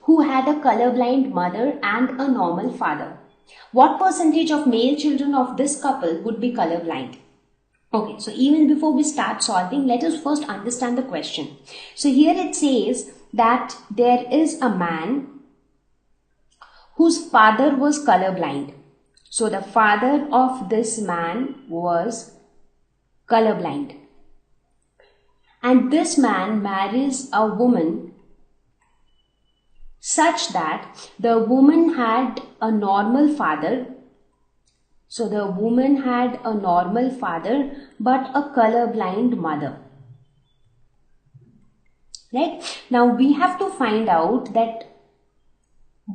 who had a colorblind mother and a normal father. What percentage of male children of this couple would be colorblind? Okay, so even before we start solving, let us first understand the question. So here it says that there is a man whose father was colorblind. So the father of this man was colorblind. And this man marries a woman such that the woman had a normal father. So the woman had a normal father but a colorblind mother. Right? Now we have to find out that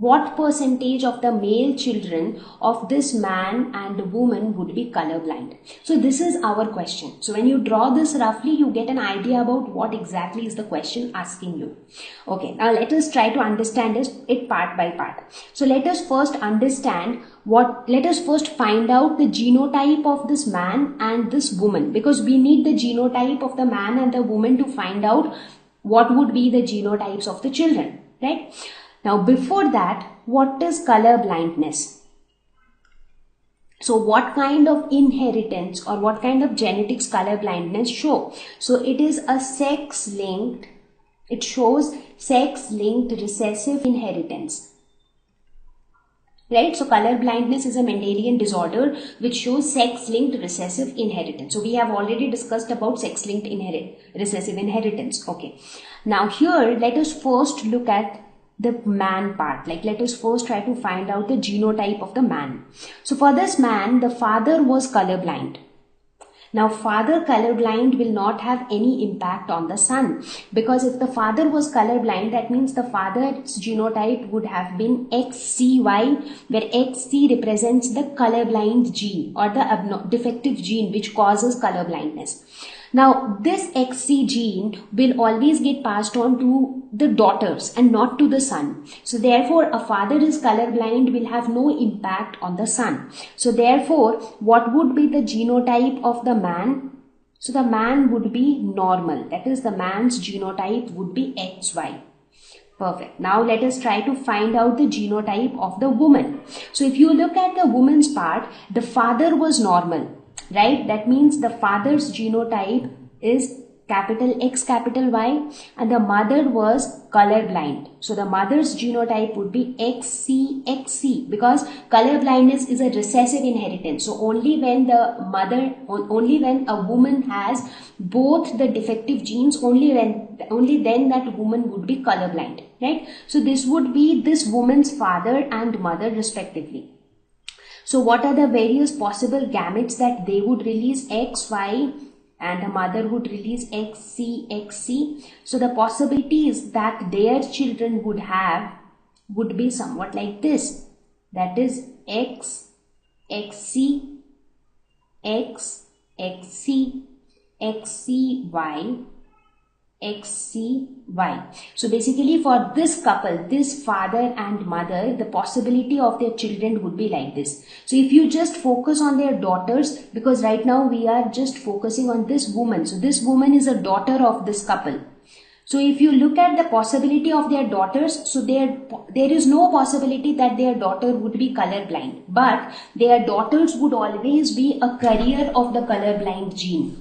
what percentage of the male children of this man and woman would be colorblind. So this is our question. So when you draw this roughly, you get an idea about what exactly is the question asking you. Okay, now let us try to understand it part by part. So let us first find out the genotype of this man and this woman, because we need the genotype of the man and the woman to find out what would be the genotypes of the children, right? Now, before that, what is color blindness? So, what kind of inheritance or what kind of genetics color blindness show? So, it is a sex-linked, it shows sex-linked recessive inheritance. Right? So, color blindness is a Mendelian disorder which shows sex-linked recessive inheritance. So, we have already discussed about sex-linked recessive inheritance. Okay. Now, here, let us first look at the man part. Like, let us first try to find out the genotype of the man. So for this man, the father was colorblind. Now father colorblind will not have any impact on the son, because if the father was colorblind, that means the father's genotype would have been XCY, where XC represents the colorblind gene or the defective gene which causes colorblindness. Now, this XC gene will always get passed on to the daughters and not to the son. So, therefore, a father is colorblind will have no impact on the son. So, therefore, what would be the genotype of the man? So, the man would be normal. That is, the man's genotype would be XY. Perfect. Now, let us try to find out the genotype of the woman. So, if you look at the woman's part, the father was normal. Right? That means the father's genotype is capital X, capital Y, and the mother was colorblind. So the mother's genotype would be XCXC, because color blindness is a recessive inheritance. So only when a woman has both the defective genes, only then that woman would be colorblind. Right? So this would be this woman's father and mother respectively. So what are the various possible gametes that they would release? X, Y, and the mother would release XC, XC. So the possibilities that their children would be somewhat like this. That is X, XC, X, XC, XCY, XCY. So basically for this couple, this father and mother, the possibility of their children would be like this. So if you just focus on their daughters, because right now we are just focusing on this woman. So this woman is a daughter of this couple. So if you look at the possibility of their daughters, so there is no possibility that their daughter would be colorblind, but their daughters would always be a carrier of the colorblind gene.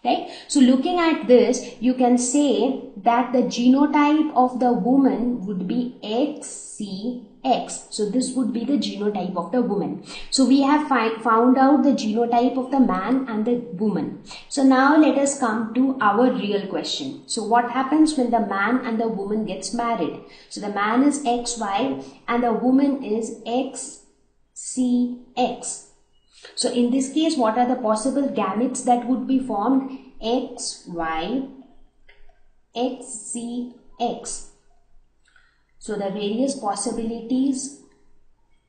Right? So looking at this, you can say that the genotype of the woman would be XCX. So this would be the genotype of the woman. So we have found out the genotype of the man and the woman. So now let us come to our real question. So what happens when the man and the woman gets married? So the man is XY and the woman is XCX. So in this case, what are the possible gametes that would be formed? XY, XCX. So the various possibilities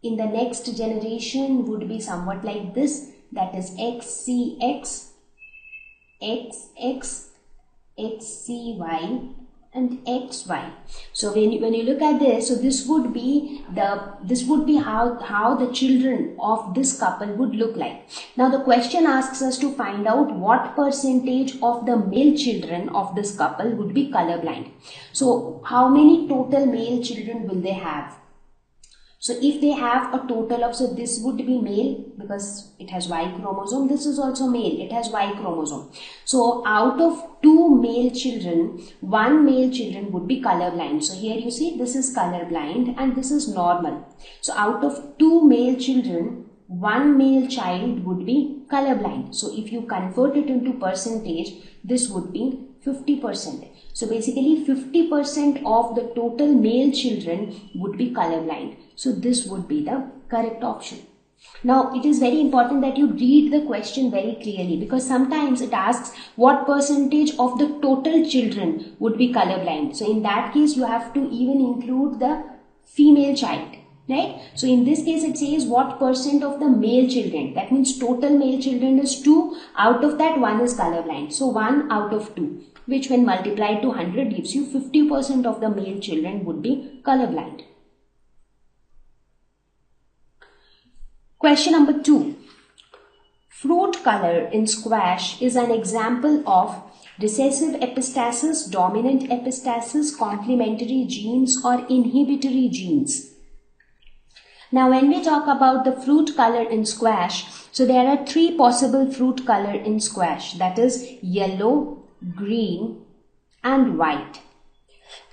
in the next generation would be somewhat like this. That is XCX, XX, XCY, and XY. So when you look at this, so this would be how the children of this couple would look like. Now the question asks us to find out what percentage of the male children of this couple would be colorblind. So how many total male children will they have? So if they have a total of, so this would be male because it has Y chromosome. This is also male, it has Y chromosome. So out of 2 male children, 1 male children would be colorblind. So here you see this is colorblind and this is normal. So out of 2 male children, 1 male child would be colorblind. So if you convert it into percentage, this would be 50%. So basically 50% of the total male children would be colorblind. So this would be the correct option. Now it is very important that you read the question very clearly, because sometimes it asks what percentage of the total children would be colorblind. So in that case you have to even include the female child, right? So in this case it says what percent of the male children. That means total male children is 2. Out of that 1 is colorblind. So 1 out of 2, which when multiplied to 100 gives you 50% of the male children would be colorblind. Question number 2. Fruit color in squash is an example of recessive epistasis, dominant epistasis, complementary genes or inhibitory genes. Now when we talk about the fruit color in squash, so there are 3 possible fruit color in squash, that is yellow, green and white.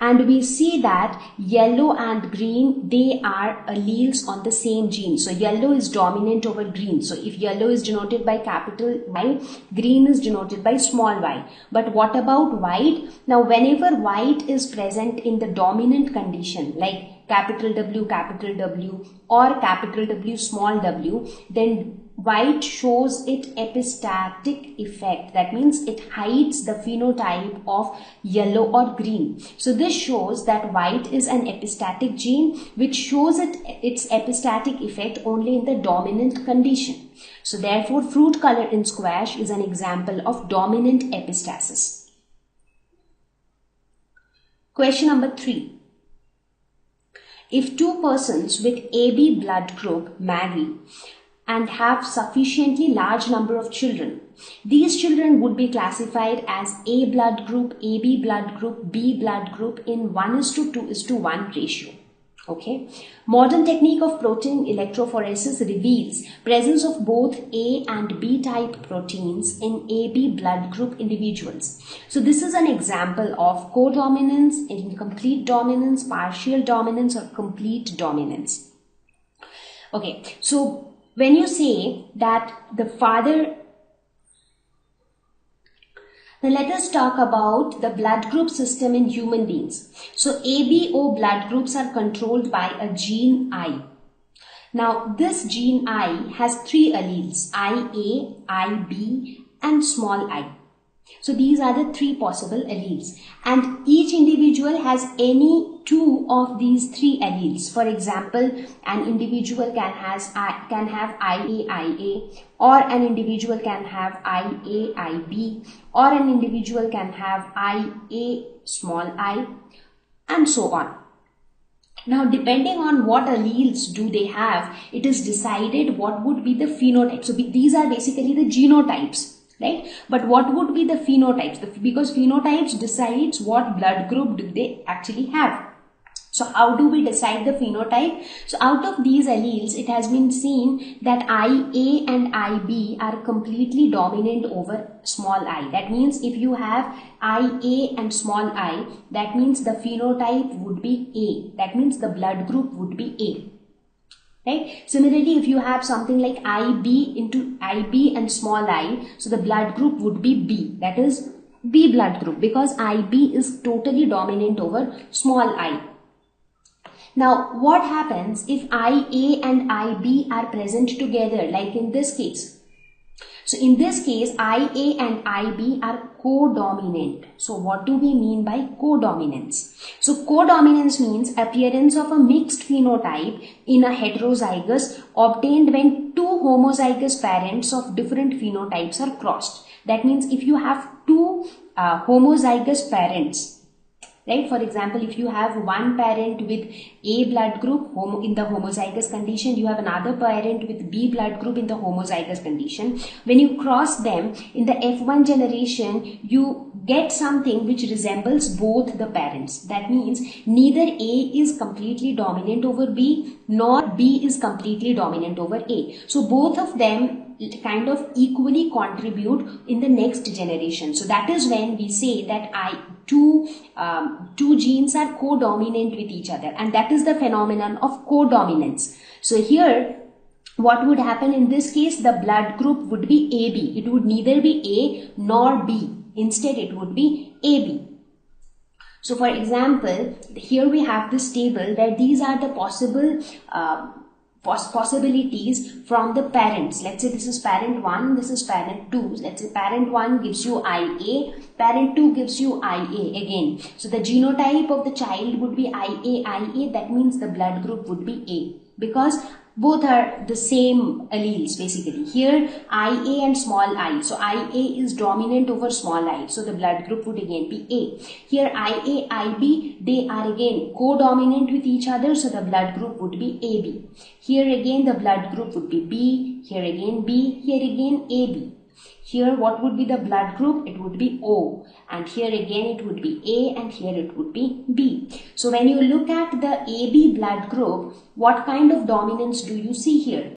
And we see that yellow and green, they are alleles on the same gene. So yellow is dominant over green. So if yellow is denoted by capital Y, green is denoted by small y. But what about white? Now whenever white is present in the dominant condition, like capital W or capital W small w, then white shows it epistatic effect. That means it hides the phenotype of yellow or green. So this shows that white is an epistatic gene which shows its epistatic effect only in the dominant condition. So therefore fruit color in squash is an example of dominant epistasis. Question number 3. If 2 persons with AB blood group marry and have sufficiently large number of children, these children would be classified as A blood group, AB blood group, B blood group in 1:2:1 ratio. Okay. Modern technique of protein electrophoresis reveals presence of both A and B type proteins in AB blood group individuals. So this is an example of codominance, incomplete dominance, partial dominance or complete dominance. Okay. So when you say that the father, now let us talk about the blood group system in human beings. So ABO blood groups are controlled by a gene I. Now this gene I has 3 alleles, IA, IB and small I. So these are the 3 possible alleles, and each individual has any 2 of these 3 alleles. For example, an individual can have IAIA, or an individual can have IAIB, or an individual can have IA small I, and so on. Now depending on what alleles do they have, it is decided what would be the phenotype. So these are basically the genotypes. Right? But what would be the phenotypes? Because phenotypes decides what blood group do they actually have. So how do we decide the phenotype? So out of these alleles, it has been seen that IA and IB are completely dominant over small I. That means if you have IA and small I, that means the phenotype would be A. That means the blood group would be A. Right? Similarly, if you have something like IB and small I, so the blood group would be B. That is B blood group, because IB is totally dominant over small I. Now, what happens if IA and IB are present together, like in this case? So in this case, IA and IB are codominant. So what do we mean by codominance? So codominance means appearance of a mixed phenotype in a heterozygous obtained when 2 homozygous parents of different phenotypes are crossed. That means if you have 2 homozygous parents, right? For example, if you have one parent with A blood group in the homozygous condition, you have another parent with B blood group in the homozygous condition. When you cross them in the F1 generation, you get something which resembles both the parents. That means neither A is completely dominant over B nor B is completely dominant over A. So both of them kind of equally contribute in the next generation. So that is when we say that two genes are co-dominant with each other, and that is the phenomenon of co-dominance. So here what would happen in this case? The blood group would be AB. It would neither be A nor B. Instead it would be AB. So for example, here we have this table where these are the possible possibilities from the parents. Let's say this is parent 1, this is parent 2. Let's say parent 1 gives you IA, parent 2 gives you IA again. So the genotype of the child would be IA. That means the blood group would be A, because both are the same alleles basically. Here IA and small I. So IA is dominant over small I. So the blood group would again be A. Here IA, IB, they are again co-dominant with each other. So the blood group would be AB. Here again the blood group would be B. Here again B. Here again AB. Here what would be the blood group? It would be O. And here again it would be A, and here it would be B. So when you look at the AB blood group, what kind of dominance do you see here?